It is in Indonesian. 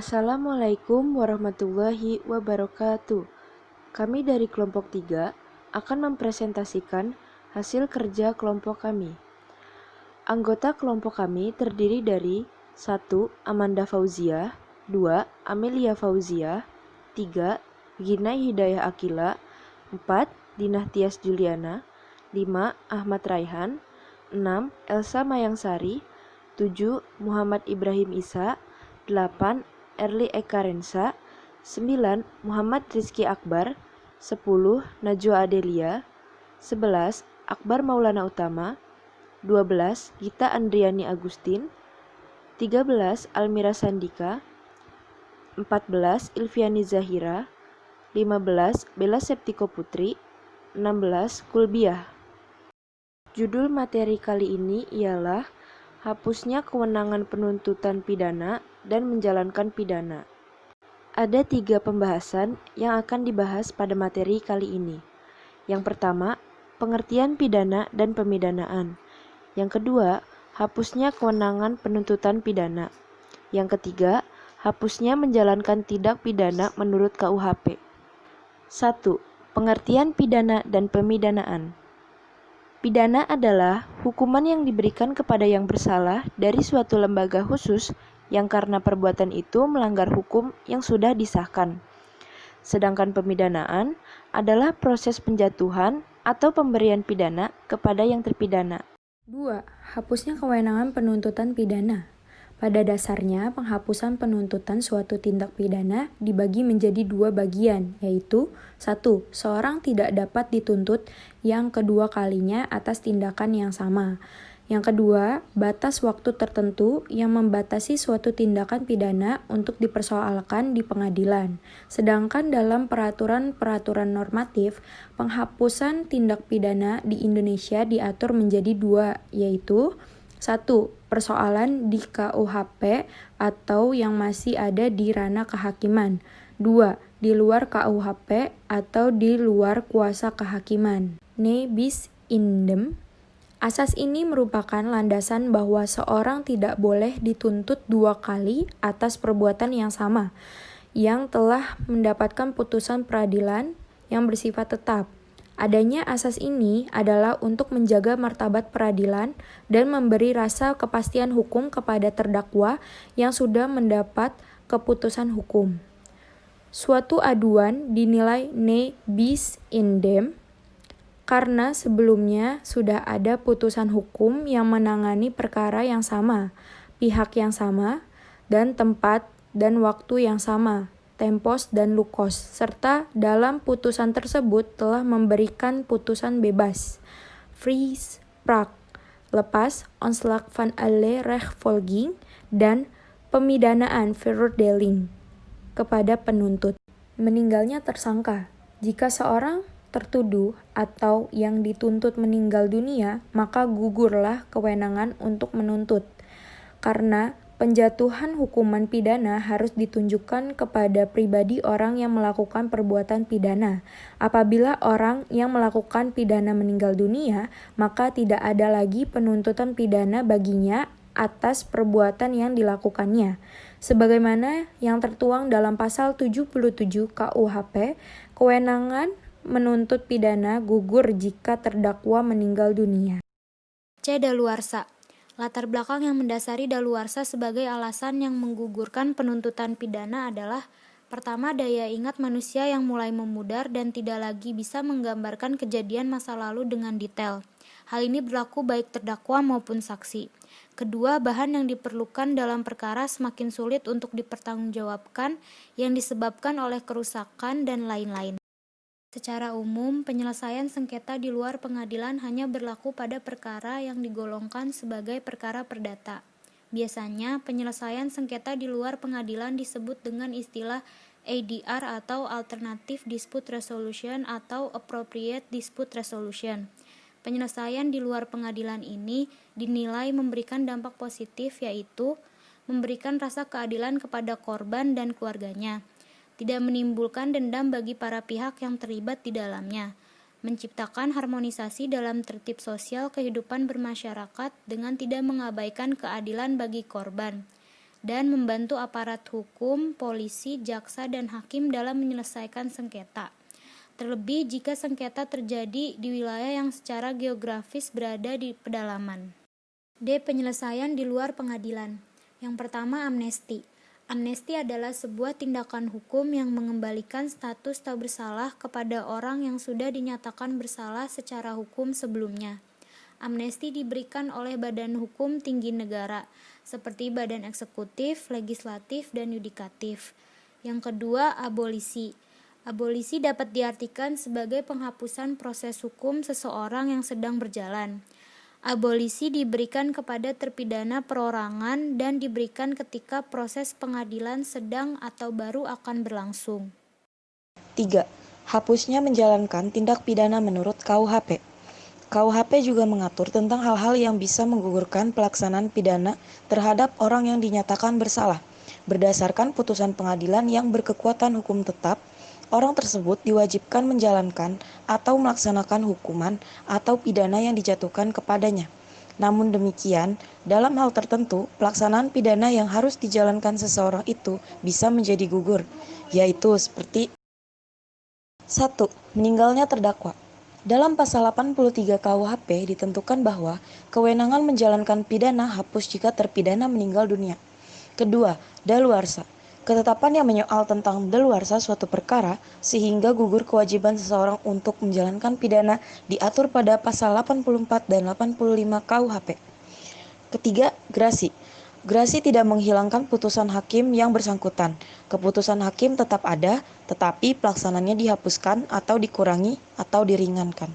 Assalamualaikum warahmatullahi wabarakatuh. Kami dari kelompok 3 akan mempresentasikan hasil kerja kelompok kami. Anggota kelompok kami terdiri dari 1. Amanda Fauzia, 2. Amelia Fauzia, 3. Gina Hidayah Akila, 4. Dinah Tias Juliana, 5. Ahmad Raihan, 6. Elsa Mayangsari, 7. Muhammad Ibrahim Isa, 8. Erli Eka Rensa, 9. Muhammad Rizky Akbar, 10. Najwa Adelia, 11. Akbar Maulana Utama, 12. Gita Andriani Agustin, 13. Almira Sandika, 14. Ilviani Zahira, 15. Bella Septiko Putri, 16. Kulbiah. Judul materi kali ini ialah hapusnya kewenangan penuntutan pidana dan menjalankan pidana. Ada 3 pembahasan yang akan dibahas pada materi kali ini. Yang pertama, pengertian pidana dan pemidanaan. Yang kedua, hapusnya kewenangan penuntutan pidana. Yang ketiga, hapusnya menjalankan tindak pidana menurut KUHP. 1. Pengertian pidana dan pemidanaan. Pidana adalah hukuman yang diberikan kepada yang bersalah dari suatu lembaga khusus yang karena perbuatan itu melanggar hukum yang sudah disahkan. Sedangkan pemidanaan adalah proses penjatuhan atau pemberian pidana kepada yang terpidana. 2. Hapusnya kewenangan penuntutan pidana. Pada dasarnya, penghapusan penuntutan suatu tindak pidana dibagi menjadi 2 bagian, yaitu 1. Seorang tidak dapat dituntut yang kedua kalinya atas tindakan yang sama. Yang kedua, batas waktu tertentu yang membatasi suatu tindakan pidana untuk dipersoalkan di pengadilan. Sedangkan dalam peraturan-peraturan normatif, penghapusan tindak pidana di Indonesia diatur menjadi 2, yaitu 1. Persoalan di KUHP atau yang masih ada di ranah kehakiman. 2. Di luar KUHP atau di luar kuasa kehakiman. Ne bis indem. Asas ini merupakan landasan bahwa seorang tidak boleh dituntut 2 kali atas perbuatan yang sama, yang telah mendapatkan putusan peradilan yang bersifat tetap. Adanya asas ini adalah untuk menjaga martabat peradilan dan memberi rasa kepastian hukum kepada terdakwa yang sudah mendapat keputusan hukum. Suatu aduan dinilai ne bis indem karena sebelumnya sudah ada putusan hukum yang menangani perkara yang sama, pihak yang sama, dan tempat dan waktu yang sama, tempos dan lukos, serta dalam putusan tersebut telah memberikan putusan bebas, vrij sprak, lepas, ontslag van alle rechtvolging, dan pemidanaan veroordeling kepada penuntut. Meninggalnya tersangka. Jika seorang tertuduh atau yang dituntut meninggal dunia, maka gugurlah kewenangan untuk menuntut. Karena penjatuhan hukuman pidana harus ditunjukkan kepada pribadi orang yang melakukan perbuatan pidana. Apabila orang yang melakukan pidana meninggal dunia, maka tidak ada lagi penuntutan pidana baginya atas perbuatan yang dilakukannya. Sebagaimana yang tertuang dalam pasal 77 KUHP, kewenangan menuntut pidana gugur jika terdakwa meninggal dunia. C. Daluarsa. Latar belakang yang mendasari daluarsa sebagai alasan yang menggugurkan penuntutan pidana adalah: pertama, daya ingat manusia yang mulai memudar dan tidak lagi bisa menggambarkan kejadian masa lalu dengan detail. Hal ini berlaku baik terdakwa maupun saksi. Kedua, bahan yang diperlukan dalam perkara semakin sulit untuk dipertanggungjawabkan yang disebabkan oleh kerusakan dan lain-lain. Secara umum, penyelesaian sengketa di luar pengadilan hanya berlaku pada perkara yang digolongkan sebagai perkara perdata. Biasanya, penyelesaian sengketa di luar pengadilan disebut dengan istilah ADR atau Alternative Dispute Resolution atau Appropriate Dispute Resolution. Penyelesaian di luar pengadilan ini dinilai memberikan dampak positif, yaitu memberikan rasa keadilan kepada korban dan keluarganya, tidak menimbulkan dendam bagi para pihak yang terlibat di dalamnya, menciptakan harmonisasi dalam tertib sosial kehidupan bermasyarakat dengan tidak mengabaikan keadilan bagi korban, dan membantu aparat hukum, polisi, jaksa, dan hakim dalam menyelesaikan sengketa. Terlebih jika sengketa terjadi di wilayah yang secara geografis berada di pedalaman. D. Penyelesaian di luar pengadilan. Yang pertama, amnesti. Amnesti adalah sebuah tindakan hukum yang mengembalikan status tak bersalah kepada orang yang sudah dinyatakan bersalah secara hukum sebelumnya. Amnesti diberikan oleh badan hukum tinggi negara, seperti badan eksekutif, legislatif, dan yudikatif. Yang kedua, abolisi. Abolisi dapat diartikan sebagai penghapusan proses hukum seseorang yang sedang berjalan. Abolisi diberikan kepada terpidana perorangan dan diberikan ketika proses pengadilan sedang atau baru akan berlangsung. 3. Hapusnya menjalankan tindak pidana menurut KUHP. KUHP juga mengatur tentang hal-hal yang bisa menggugurkan pelaksanaan pidana terhadap orang yang dinyatakan bersalah. Berdasarkan putusan pengadilan yang berkekuatan hukum tetap, orang tersebut diwajibkan menjalankan atau melaksanakan hukuman atau pidana yang dijatuhkan kepadanya. Namun demikian, dalam hal tertentu, pelaksanaan pidana yang harus dijalankan seseorang itu bisa menjadi gugur, yaitu seperti 1. Meninggalnya terdakwa. Dalam pasal 83 KUHP ditentukan bahwa kewenangan menjalankan pidana hapus jika terpidana meninggal dunia. Kedua, daluarsa. Ketetapan yang menyoal tentang daluarsa suatu perkara sehingga gugur kewajiban seseorang untuk menjalankan pidana diatur pada pasal 84 dan 85 KUHP. Ketiga, grasi. Grasi tidak menghilangkan putusan hakim yang bersangkutan. Keputusan hakim tetap ada, tetapi pelaksananya dihapuskan atau dikurangi atau diringankan.